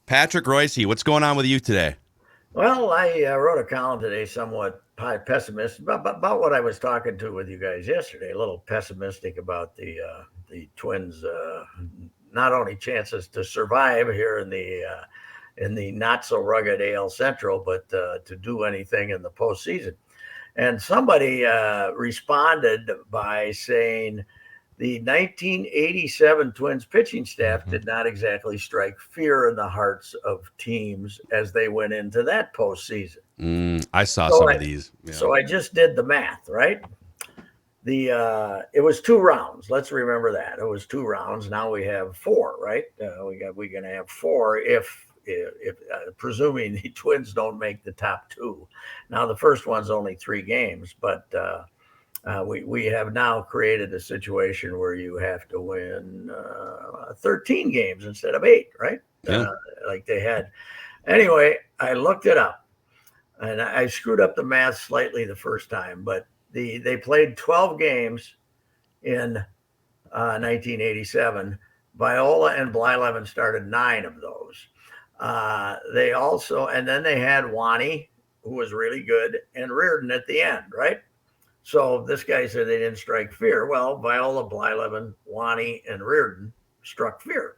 Patrick Royce, what's going on with you today? Well, I wrote a column today, somewhat pessimistic about what I was talking to with you guys yesterday. A little pessimistic about the Twins' not only chances to survive here in the not so rugged AL Central, but to do anything in the postseason. And somebody responded by saying the 1987 Twins pitching staff did not exactly strike fear in the hearts of teams as they went into that postseason. I saw some of these. Yeah. So I just did the math, right? It was 2 rounds. Let's remember that. It was 2 rounds. Now we have 4, right? We're going to have 4 if presuming the Twins don't make the top 2. Now the first one's only 3 games, but we have now created a situation where you have to win 13 games instead of 8, right? Yeah. Like they had. Anyway, I looked it up, and I screwed up the math slightly the first time, but they played 12 games in 1987. Viola and Blyleven started 9 of those. They also, and then they had Wani, who was really good, and Reardon at the end, right? So this guy said they didn't strike fear. Well, Viola, Blyleven, Wani, and Reardon struck fear.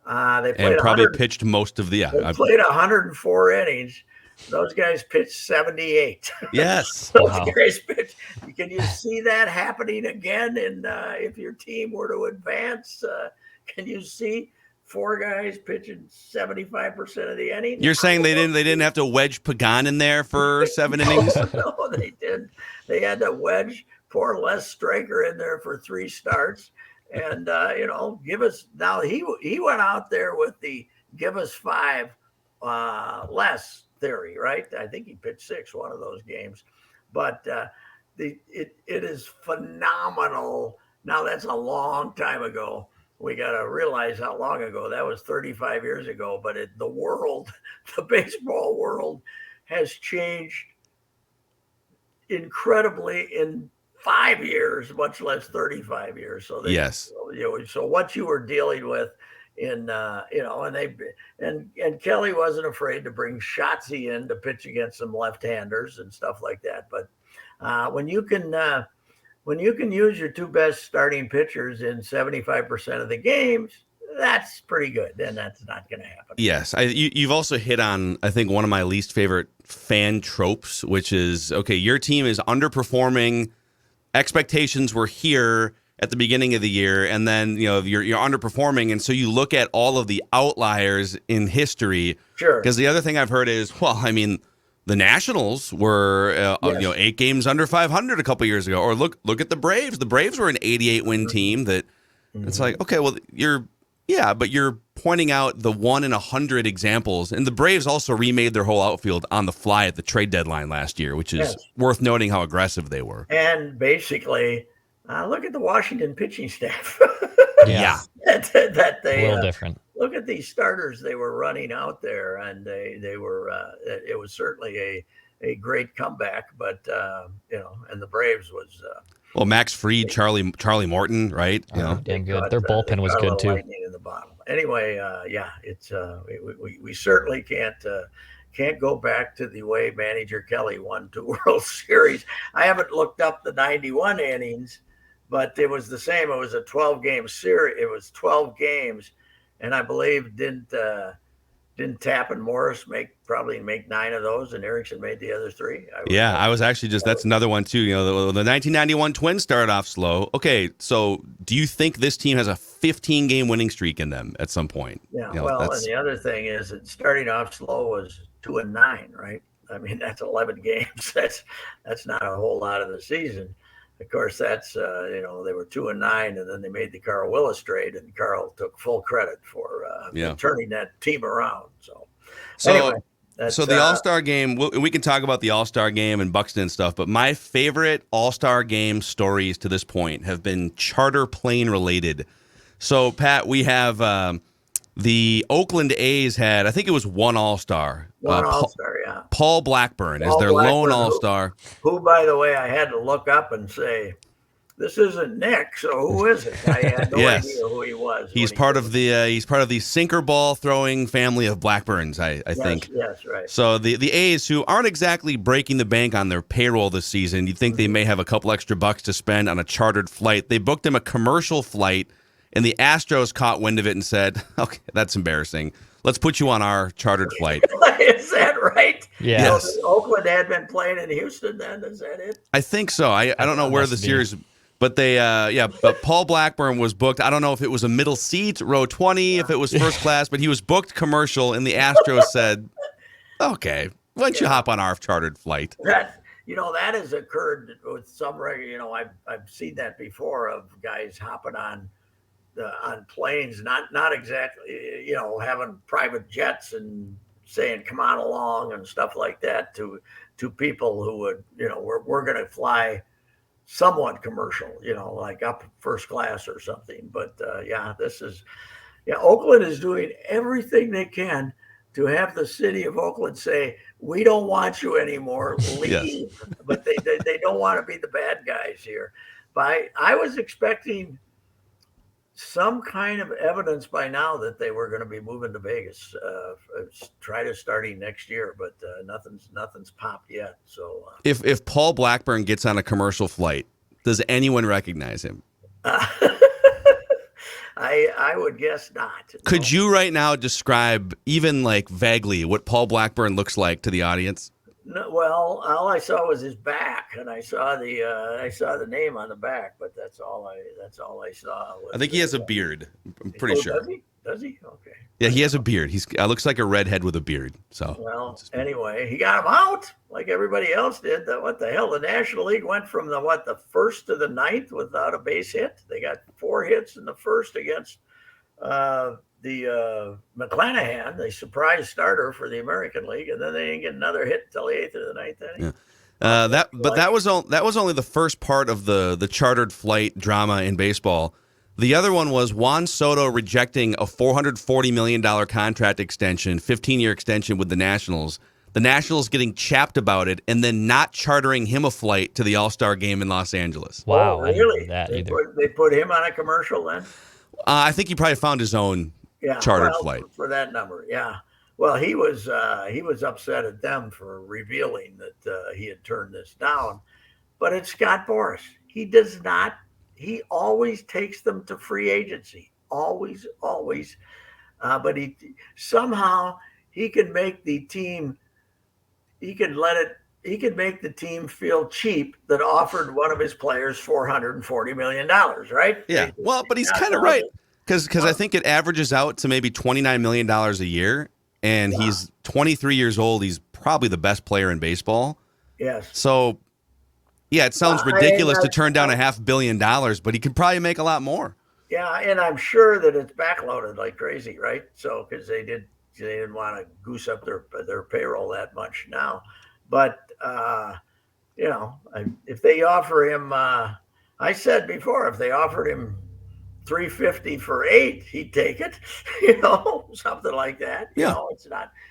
They played and probably pitched most of the. They played 104 innings. Those guys pitched 78. Yes. Those guys pitched. Can you see that happening again? And if your team were to advance, can you see 4 guys pitching 75% of the innings? You're saying they didn't have to wedge Pagan in there for 7 innings? No, they didn't. They had to wedge poor Les Straker in there for 3 starts, and give us. Now he went out there with the give us 5 less theory, right? I think he pitched 6 one of those games, but it is phenomenal. Now that's a long time ago. We got to realize how long ago that was. 35 years ago. But the world, the baseball world, has changed incredibly in 5 years, much less 35 years. So yes. So what you were dealing with in and Kelly wasn't afraid to bring Shotzi in to pitch against some left-handers and stuff like that. But when you can use your 2 best starting pitchers in 75% of the games, that's pretty good. And that's not going to happen. Yes. You've also hit on, I think, one of my least favorite fan tropes, which is, okay, your team is underperforming. Expectations were here at the beginning of the year, and then you're underperforming, and so you look at all of the outliers in history. Sure. Because the other thing I've heard is, the Nationals were 8 games under 500 a couple years ago. Or look at the Braves. The Braves were an 88 win team. That it's like, okay, well but you're pointing out the 1 in 100 examples. And the Braves also remade their whole outfield on the fly at the trade deadline last year, which is worth noting how aggressive they were. And basically, look at the Washington pitching staff. Yeah. that they a little different. Look at these starters they were running out there, and they were. It was certainly a great comeback, but and the Braves was. Max Fried, Charlie Morton, right? Damn good. Their bullpen was good too. In the bottom. Anyway, it's we certainly can't go back to the way manager Kelly won 2 World Series. I haven't looked up the 91 innings, but it was the same. It was a 12-game series. It was 12 games, and I believe didn't Tapp and Morris probably make 9 of those, and Erickson made the other 3? I was actually that's another one too. The 1991 Twins started off slow. Okay, so do you think this team has a 15-game winning streak in them at some point? Yeah. And the other thing is that starting off slow was 2-9, right? I mean, that's 11 games. That's not a whole lot of the season. Of course, that's they were 2-9, and then they made the Carl Willis trade, and Carl took full credit for turning that team around. So anyway, the All-Star game. We can talk about the All-Star game and Buxton and stuff, but my favorite All-Star game stories to this point have been charter plane related. So Pat, we have the Oakland A's had, I think it was one All-Star. All-Star, yeah. Paul Blackburn is their lone All-Star. Who, by the way, I had to look up and say, this isn't Nick, so who is it? I had no Yes. idea who he was. He's part of the sinker ball throwing family of Blackburns, I think. Yes, right. So the A's, who aren't exactly breaking the bank on their payroll this season, you'd think they may have a couple extra bucks to spend on a chartered flight. They booked him a commercial flight, and the Astros caught wind of it and said, "Okay, that's embarrassing. Let's put you on our chartered flight." Is that right? Yeah. Yes. So Oakland had been playing in Houston then. Is that it? I think so. I don't know where the series, but they, but Paul Blackburn was booked. I don't know if it was a middle seat, row 20, if it was first class, but he was booked commercial, and the Astros said, "Okay, why don't you hop on our chartered flight?" That has occurred with some regular. I've seen that before of guys hopping on planes, not exactly having private jets and saying come on along and stuff like that to people who would we're going to fly somewhat commercial, like up first class or something. But Oakland is doing everything they can to have the city of Oakland say, we don't want you anymore, leave. Yes. But they don't want to be the bad guys here. But I was expecting some kind of evidence by now that they were going to be moving to Vegas, try to starting next year, but nothing's popped yet. So if Paul Blackburn gets on a commercial flight, does anyone recognize him? I would guess not. Could you right now describe, even like vaguely, what Paul Blackburn looks like to the audience? No, well, all I saw was his back, and I saw the name on the back, but that's all I saw. I think he has a beard. I'm pretty sure. Does he? Okay. Yeah, he has a beard. He looks like a redhead with a beard. So. Well, anyway, he got him out like everybody else did. What the hell? The National League went from the first to the ninth without a base hit. They got 4 hits in the first against the McClanahan, the surprise starter for the American League, and then they didn't get another hit until the 8th or the 9th inning. Yeah. That was only the first part of the chartered flight drama in baseball. The other one was Juan Soto rejecting a $440 million contract extension, 15-year extension with the Nationals. The Nationals getting chapped about it and then not chartering him a flight to the All-Star Game in Los Angeles. Wow, really? I didn't know that either. They put him on a commercial then? I think he probably found his own chartered flight for that number. Yeah. Well, he was upset at them for revealing that he had turned this down, but it's Scott Boras. He does not. He always takes them to free agency. Always. But he somehow he can make the team. He can make the team feel cheap that offered one of his players $440 million. Right? Yeah. Well, but he's kind of right. Because I think it averages out to maybe $29 million a year, and he's 23 years old. He's probably the best player in baseball. Yes. So, yeah, it sounds ridiculous to turn down $500 million, but he could probably make a lot more. Yeah, and I'm sure that it's backloaded like crazy, right? So because they didn't want to goose up their payroll that much now, but if they offer him, I said before, if they offered him $350 for 8, he'd take it, something like that.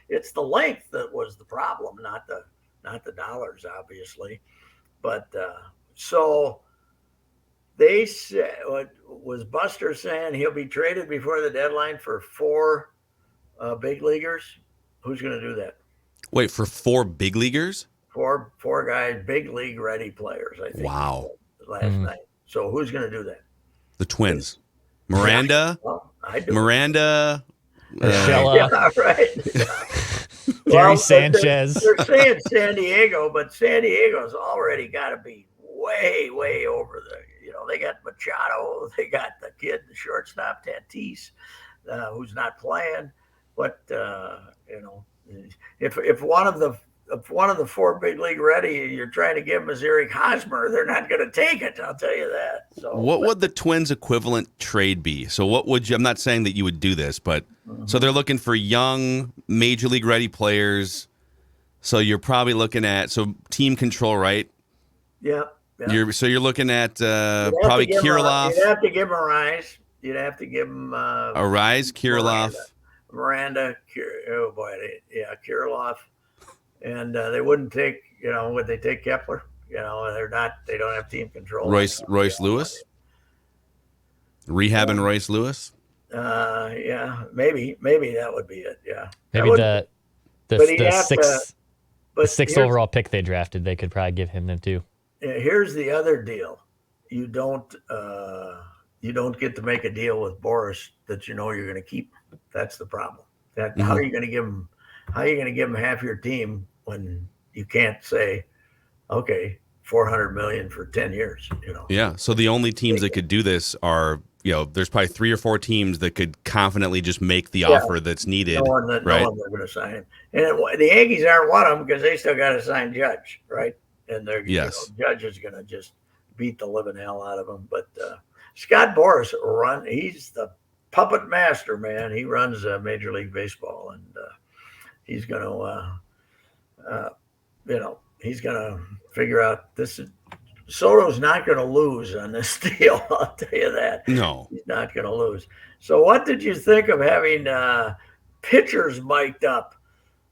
It's the length that was the problem, not the dollars, obviously. But so they said, what was Buster saying? He'll be traded before the deadline for 4 big leaguers. Who's going to do that? Wait, for 4 big leaguers? 4 guys, big league ready players, I think. Wow. Last night. So who's going to do that? The Twins. Miranda. Well, I do. Miranda. Yeah, right. Gary Sanchez. They're saying San Diego, but San Diego's already got to be way, way over the. They got Machado. They got the kid, the shortstop, Tatis, who's not playing. But if one of the 4 big league ready, you're trying to give them Eric Hosmer, they're not going to take it. I'll tell you that. So, what would the Twins' equivalent trade be? So, what would you? I'm not saying that you would do this, but so they're looking for young major league ready players. So you're probably looking at team control, right? Yeah. You're looking at probably Kirilloff. You'd have to give him a rise. You'd have to give him a rise, Kirilloff. Miranda. Kirilloff. And they wouldn't take, would they take Kepler? You know, they don't have team control. Royce Lewis, rehabbing Royce Lewis. Yeah, maybe that would be it. Yeah, Maybe the but he the had to, sixth but overall pick they drafted, they could probably give him them too. Here's the other deal: you don't get to make a deal with Boras that you know you're going to keep. That's the problem. How are you going to give him? How are you going to give him half your team when you can't say, okay, $400 million for 10 years? You know. Yeah. So the only teams that could do this are, there's probably 3 or 4 teams that could confidently just make the offer that's needed. No one right? No one they're going to sign him. And the Yankees aren't one of them because they still got to sign Judge, right? And Judge is going to just beat the living hell out of him. But Scott Boras he's the puppet master, man. He runs Major League Baseball, and he's going to, he's going to figure out this. Soto's not going to lose on this deal. I'll tell you that. No, he's not going to lose. So, what did you think of having pitchers mic'd up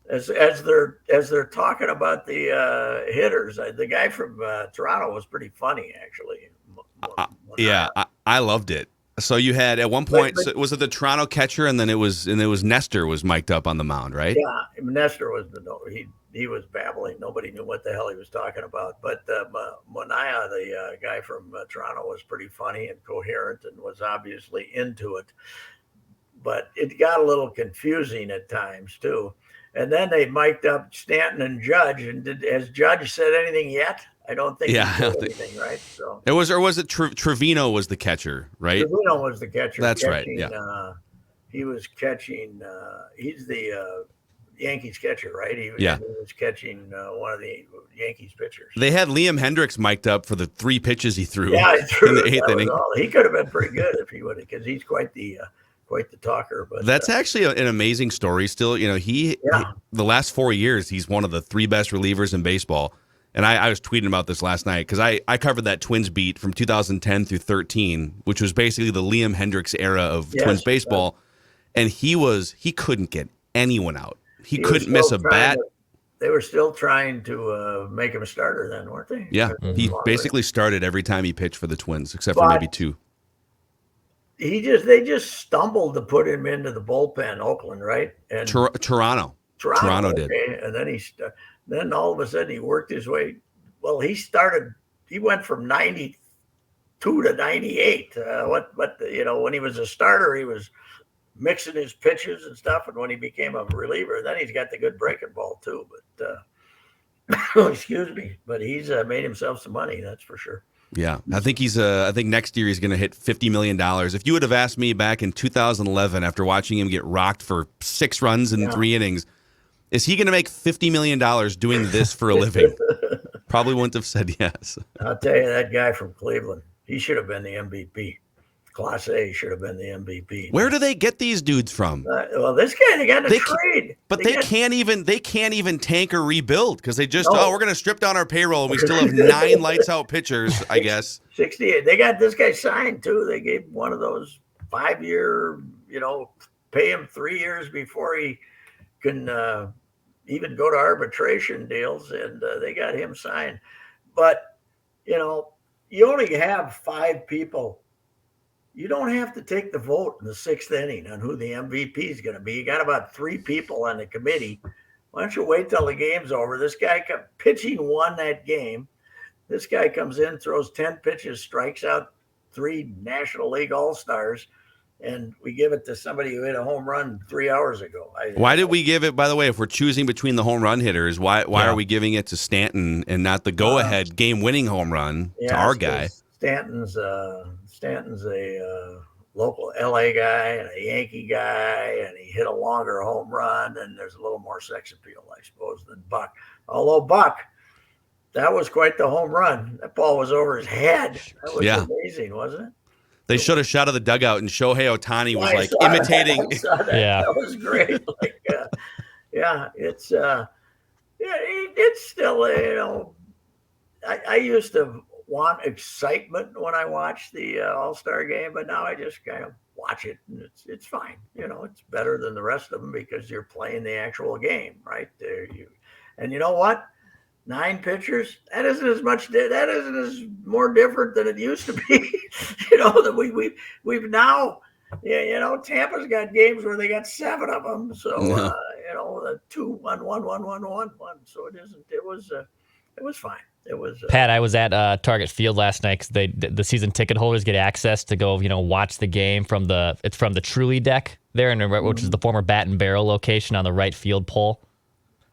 as they're talking about the hitters? The guy from Toronto was pretty funny, actually. Yeah, I loved it. So you had at one point, was it the Toronto catcher, and then it was Nestor was mic'd up on the mound, right? Yeah, Nestor was he was babbling. Nobody knew what the hell he was talking about. But Mania, the guy from Toronto, was pretty funny and coherent and was obviously into it. But it got a little confusing at times too. And then they mic'd up Stanton and Judge. And has Judge said anything yet? I don't think he said anything, right? So it was, or was it Trevino was the catcher, right? Trevino was the catcher. That's right. Yeah, he was catching. He's the Yankees catcher, right? He was catching one of the Yankees pitchers. They had Liam Hendricks mic'd up for the 3 pitches he threw. Yeah, he threw in the 8th inning. He could have been pretty good if he would have, because he's quite the talker. But that's actually an amazing story. Still, he the last 4 years he's one of the 3 best relievers in baseball. And I was tweeting about this last night because I covered that Twins beat from 2010 through 13, which was basically the Liam Hendricks era of Twins baseball. And he couldn't get anyone out. He couldn't miss a bat. They were still trying to make him a starter then, weren't they? Yeah, he basically started every time he pitched for the Twins, except for maybe 2. They just stumbled to put him into the bullpen, Oakland, right? And Toronto did. And then then all of a sudden he worked his way. Well, he went from 92 to 98. When he was a starter, he was mixing his pitches and stuff. And when he became a reliever, then he's got the good breaking ball too. But excuse me, but he's made himself some money. That's for sure. Yeah, I think I think next year he's going to hit $50 million. If you would have asked me back in 2011, after watching him get rocked for 6 runs in 3 innings, is he going to make $50 million doing this for a living? Probably wouldn't have said yes. I'll tell you, that guy from Cleveland, he should have been the MVP. Class A should have been the MVP. Where do they get these dudes from? Well, this guy, they got a trade. But they can't even tank or rebuild because they just, we're going to strip down our payroll and we still have 9 lights out pitchers, I guess. 68. They got this guy signed too. They gave one of those 5-year, pay him 3 years before he can even go to arbitration deals, and they got him signed. But, you only have 5 people. You don't have to take the vote in the 6th inning on who the MVP is going to be. You got about 3 people on the committee. Why don't you wait till the game's over? This guy pitching won that game. This guy comes in, throws 10 pitches, strikes out 3 National League All-Stars, and we give it to somebody who hit a home run 3 hours ago. Why did we give it, by the way, if we're choosing between the home run hitters, why are we giving it to Stanton and not the go-ahead game-winning home run to our guy? Stanton's a local LA guy and a Yankee guy, and he hit a longer home run, and there's a little more sex appeal, I suppose, than Buck. Although Buck, that was quite the home run. That ball was over his head. That was amazing, wasn't it? They showed a shot of the dugout, and Shohei Ohtani was imitating. That was great. It's still, I used to want excitement when I watched the All-Star game, but now I just kind of watch it, and it's fine. It's better than the rest of them because you're playing the actual game right there. And you know what? 9 pitchers. That isn't as much. That isn't as more different than it used to be. That we've now. Yeah, Tampa's got games where they got 7 of them. So No. the 2-1-1-1-1-1-1. So it isn't. It was fine. It was Pat, I was at Target Field last night because the season ticket holders get access to go, watch the game from the Truly deck there, which is the former Bat and Barrel location on the right field pole.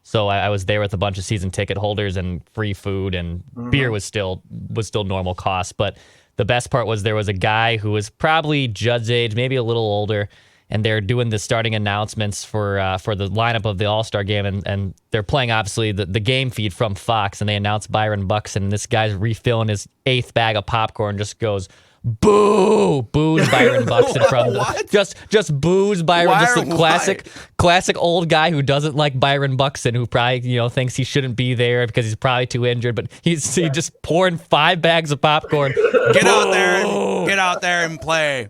So I was there with a bunch of season ticket holders and free food, and beer was still normal cost. But the best part was there was a guy who was probably Judd's age, maybe a little older, and they're doing the starting announcements for the lineup of the All-Star Game, and they're playing, obviously, the game feed from Fox, and they announce Byron Buxton, and this guy's refilling his 8th bag of popcorn, just goes, boo! Boos Byron Buxton from just boos Byron. Just a classic old guy who doesn't like Byron Buxton, who probably thinks he shouldn't be there because he's probably too injured. But he's just pouring 5 bags of popcorn. Get out there and play.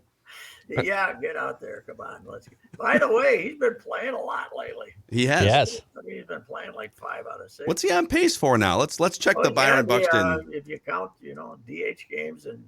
Yeah, get out there. Come on. By the way, he's been playing a lot lately. He has. Yes. He's been playing like 5 out of 6. What's he on pace for now? Let's check the Byron Buxton. If you count, DH games and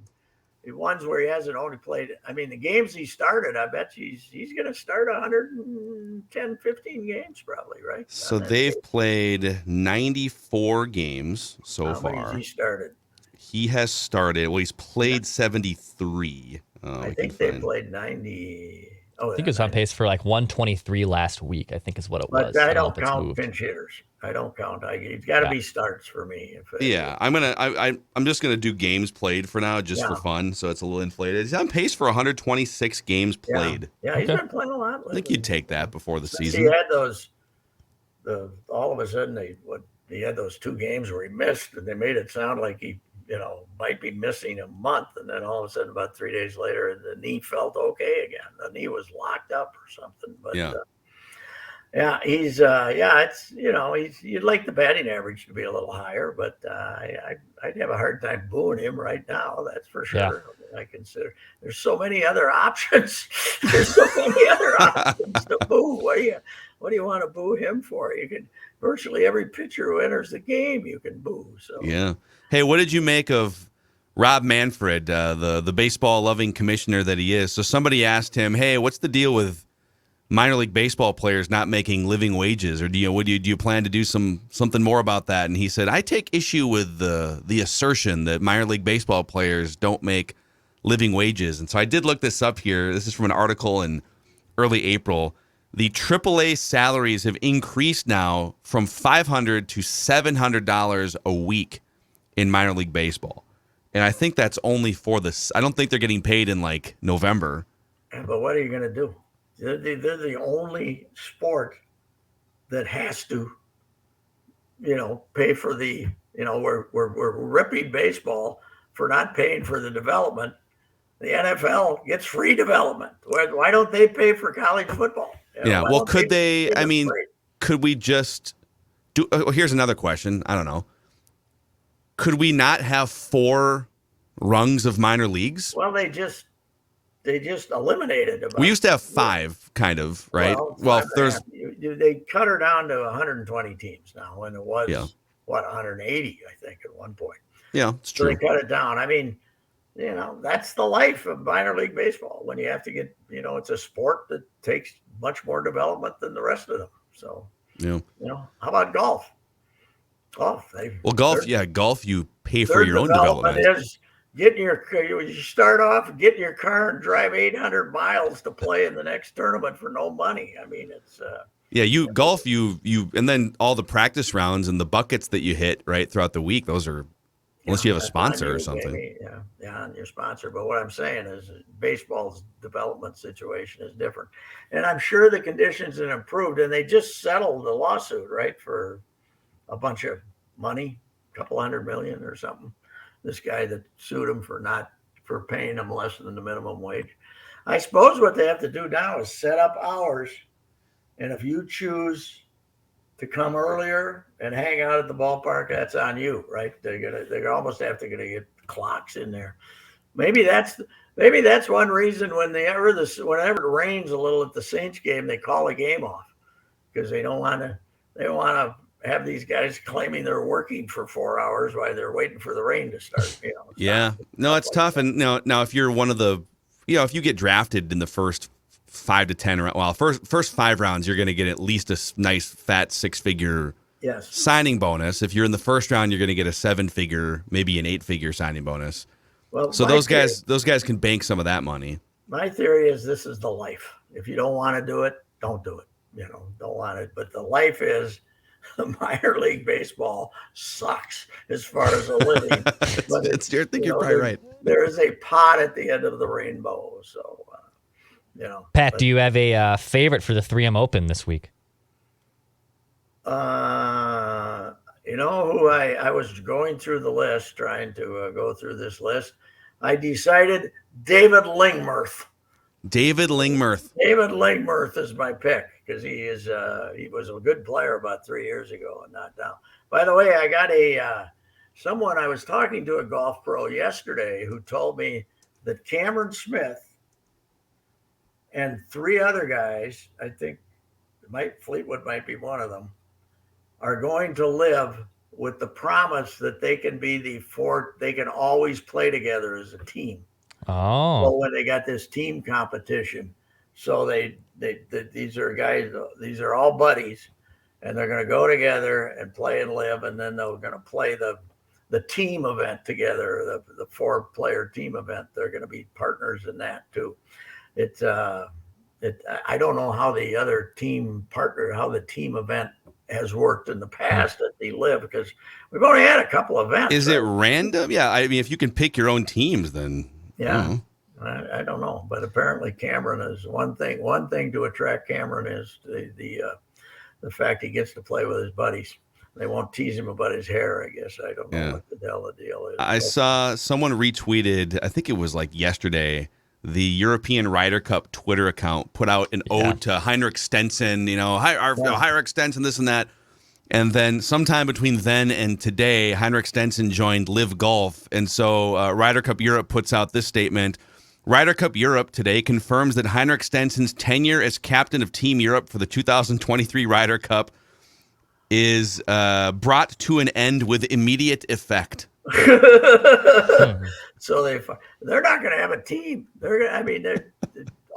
the ones where he hasn't only played. I mean, the games he started, I bet he's going to start 110, 15 games probably, right? So they've played 94 games so far. How many has he started? He has started. Well, he's played 73. I think they played 90. I think it was on pace for like 123 last week, I think is what it was. But I don't count pinch hitters. I don't count. It's got to be starts for me. I'm just gonna do games played for now, just for fun, so it's a little inflated. He's on pace for 126 games played. Yeah, he's been playing a lot lately. I think you'd take that before the season. He had those. All of a sudden, he had those 2 games where he missed, and they made it sound like he might be missing a month, and then all of a sudden, about 3 days later, the knee felt okay again. The knee was locked up or something. But he's you'd like the batting average to be a little higher, but I'd have a hard time booing him right now. That's for sure. Yeah. I consider there's so many other options. There's so many other options to boo. What do you want to boo him for? You can virtually every pitcher who enters the game you can boo. So yeah. Hey, what did you make of Rob Manfred, the baseball-loving commissioner that he is? So somebody asked him, "Hey, what's the deal with minor league baseball players not making living wages, or do you plan to do something more about that?" And he said, "I take issue with the assertion that minor league baseball players don't make living wages." And so I did look this up here. This is from an article in early April. The AAA salaries have increased now from $500 to $700 a week in minor league baseball. And I think that's only for this. I don't think they're getting paid in like November. But what are you going to do? They're the only sport that has to, pay for the, we're ripping baseball for not paying for the development. The NFL gets free development. Why don't they pay for college football? Well, could they? I mean, could we just do? Here's another question. I don't know. Could we not have 4 rungs of minor leagues? Well, they just eliminated them. We used to have 5, kind of, right? Well, they cut her down to 120 teams now, when it was 180, I think, at one point. Yeah, it's true. So they cut it down. I mean, that's the life of minor league baseball. When you have to get, it's a sport that takes much more development than the rest of them. So, how about golf? Golf, you pay for your own development. Is you start off getting your car and drive 800 miles to play in the next tournament for no money. I mean, it's golf, and then all the practice rounds and the buckets that you hit right throughout the week. Those are unless you have a sponsor or something. And your sponsor. But what I'm saying is, baseball's development situation is different, and I'm sure the conditions have improved. And they just settled the lawsuit, right, for a bunch of money, a couple $100 million or something. This guy that sued him for paying him less than the minimum wage. I suppose what they have to do now is set up hours, and if you choose to come earlier and hang out at the ballpark, that's on you, right? They're almost have to get clocks in there. Maybe that's one reason whenever it rains a little at the Saints game, they call a game off, because they don't want to have these guys claiming they're working for 4 hours while they're waiting for the rain to start. Yeah. No, it's tough. And now if you're one of the, if you get drafted in the first 5 to 10 rounds, well, first 5 rounds, you're going to get at least a nice fat 6-figure signing bonus. If you're in the first round, you're going to get a 7-figure, maybe an 8-figure signing bonus. Well, so those guys can bank some of that money. My theory is this is the life. If you don't want to do it, don't do it. Don't want it. But the life is minor league baseball sucks as far as a living. I think you're probably right. There is a pot at the end of the rainbow. So, Pat, do you have a favorite for the 3M Open this week? Who I was going through the list, trying to go through this list. I decided David Lingmerth. David Lingmerth is my pick because he was a good player about 3 years ago and not now. By the way, I got someone I was talking to, a golf pro yesterday, who told me that Cameron Smith and 3 other guys, I think Fleetwood might be one of them, are going to live with the promise that they can be they can always play together as a team. Oh. So when they got this team competition, so these are guys, these are all buddies, and they're going to go together and play and live, and then they're going to play the team event together, the 4-player team event. They're going to be partners in that too. I don't know how the other team how the team event has worked in the past at the live, because we've only had a couple events. Is it random? Yeah, I mean, if you can pick your own teams, then I don't know, but apparently Cameron is one thing. One thing to attract Cameron is the fact he gets to play with his buddies. They won't tease him about his hair, I guess. I don't know what the hell the deal is. I saw someone retweeted, I think it was like yesterday, the European Ryder Cup Twitter account put out an ode to Heinrich Stenson, Heinrich Stenson, this and that. And then sometime between then and today, Heinrich Stenson joined Live Golf. And so Ryder Cup Europe puts out this statement. Ryder Cup Europe today confirms that Heinrich Stenson's tenure as captain of Team Europe for the 2023 Ryder Cup is brought to an end with immediate effect. So they're not going to have a team.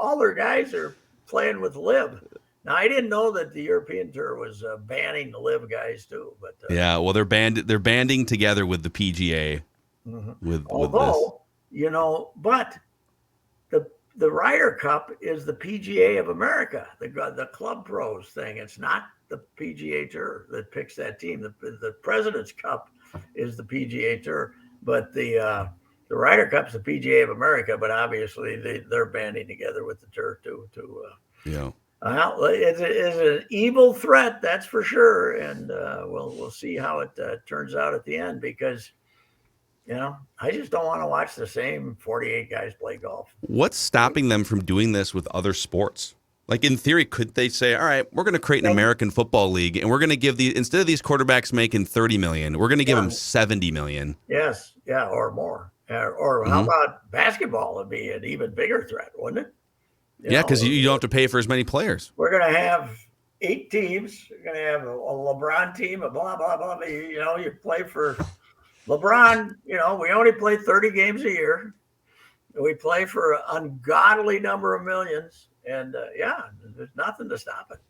All their guys are playing with Live. Now, I didn't know that the European Tour was banning the Live guys too. But well, they're banding together with the PGA. Although, but the Ryder Cup is the PGA of America, the club pros thing. It's not the PGA Tour that picks that team. The President's Cup is the PGA Tour, but the Ryder Cup's the PGA of America. But obviously, they're banding together with the Tour too. It's an evil threat, that's for sure, and we'll see how it turns out at the end, because I just don't want to watch the same 48 guys play golf. What's stopping them from doing this with other sports? Like, in theory, could they say, all right, we're going to create an American Football League, and we're going to give instead of these quarterbacks making $30 million, we're going to give them $70 million. Yes, or more. Or how about basketball? Would be an even bigger threat, wouldn't it? Because you don't have to pay for as many players. We're going to have 8 teams. We're going to have a LeBron team, a blah, blah, blah. You play for LeBron. We only play 30 games a year. We play for an ungodly number of millions. And, there's nothing to stop it.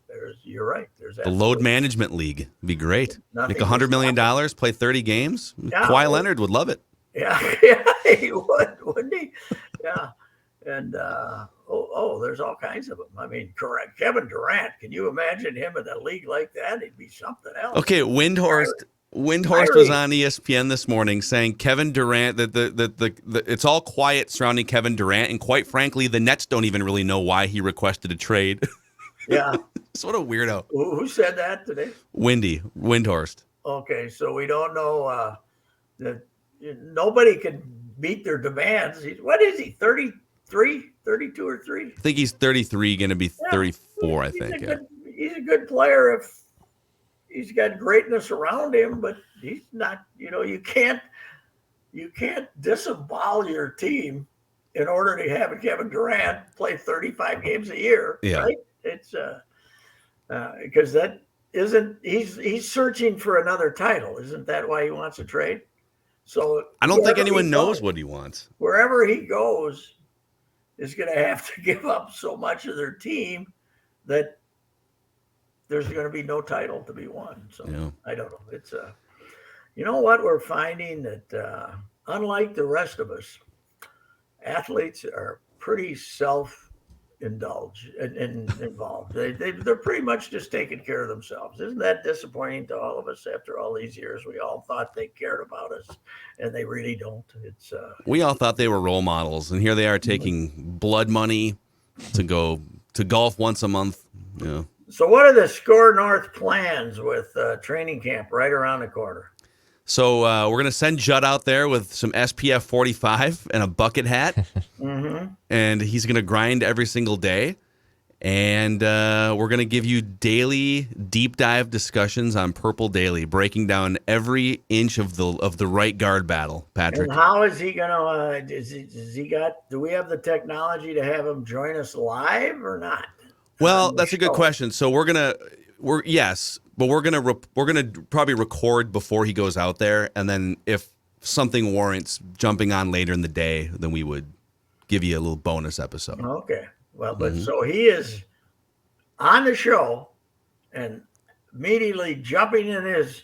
You're right. There's the load management league would be great. Make $100 million, play 30 games. Yeah, Kawhi Leonard would love it. Yeah, he would, wouldn't he? Yeah. And, there's all kinds of them. I mean, correct. Kevin Durant, can you imagine him in a league like that? He'd be something else. Okay, Windhorst was on ESPN this morning saying Kevin Durant, that it's all quiet surrounding Kevin Durant, and quite frankly, the Nets don't even really know why he requested a trade. Yeah. So what a weirdo. Who said that today? Windhorst. Okay, so we don't know that nobody can meet their demands. What is he, 33, 32 or 3? I think he's 33, going to be 34, I think. He's a good player if he's got greatness around him, but he's not, you can't disembowel your team in order to have Kevin Durant play 35 games a year. Yeah. Right? It's because he's searching for another title? Isn't that why he wants a trade? So I don't think anyone knows what he wants. Wherever he goes is going to have to give up so much of their team that there's going to be no title to be won. So yeah. I don't know. It's you know what, we're finding that unlike the rest of us, athletes are pretty self-indulged and involved. They're pretty much just taking care of themselves. Isn't that disappointing to all of us after all these years? We all thought they cared about us, and they really don't. It's we all thought they were role models, and here they are taking blood money to go to golf once a month. Yeah. So what are the SKOR North plans with training camp right around the corner? So we're going to send Judd out there with some SPF 45 and a bucket hat, and he's going to grind every single day. And we're going to give you daily deep dive discussions on Purple Daily, breaking down every inch of the right guard battle, Patrick. And how is he going to? Do we have the technology to have him join us live or not? Well, that's a good question. So yes. But we're gonna probably record before he goes out there, and then if something warrants jumping on later in the day, then we would give you a little bonus episode. Okay. Well, but so he is on the show and immediately jumping in his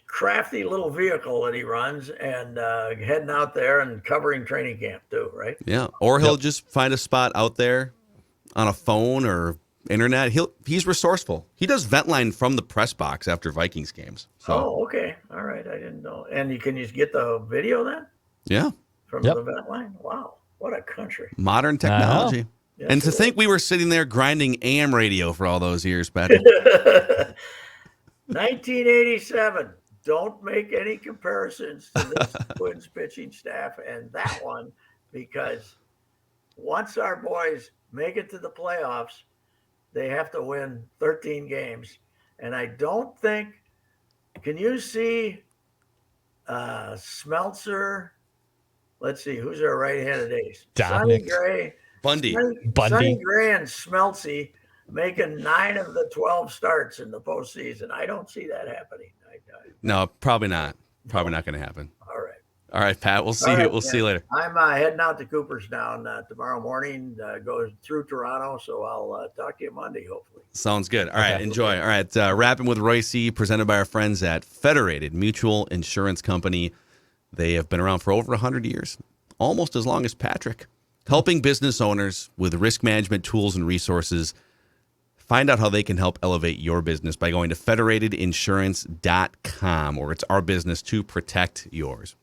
crafty little vehicle that he runs and heading out there and covering training camp too, right? Yeah. Or he'll just find a spot out there on a phone or internet. He's resourceful. He does vent line from the press box after Vikings games. So. Oh, okay. All right. I didn't know. And you can just get the video then? Yeah. From the vent line? Wow. What a country. Modern technology. Yes, and to think we were sitting there grinding AM radio for all those years, Patrick. 1987. Don't make any comparisons to this Twins pitching staff and that one, because once our boys make it to the playoffs, they have to win 13 games. And I don't think, can you see Smeltzer? Let's see, who's our right-handed ace? Sonny Gray. Bundy. Sonny Gray and Smeltzy making 9 of the 12 starts in the postseason. I don't see that happening. No, probably not. Probably not going to happen. All right, Pat. We'll see you. We'll see you later. I'm heading out to Cooperstown tomorrow morning. Go through Toronto, so I'll talk to you Monday, hopefully. Sounds good. All right, enjoy. All right, Rapping with Royce, presented by our friends at Federated Mutual Insurance Company. They have been around for over 100 years, almost as long as Patrick, helping business owners with risk management tools and resources. Find out how they can help elevate your business by going to federatedinsurance.com, where it's our business to protect yours.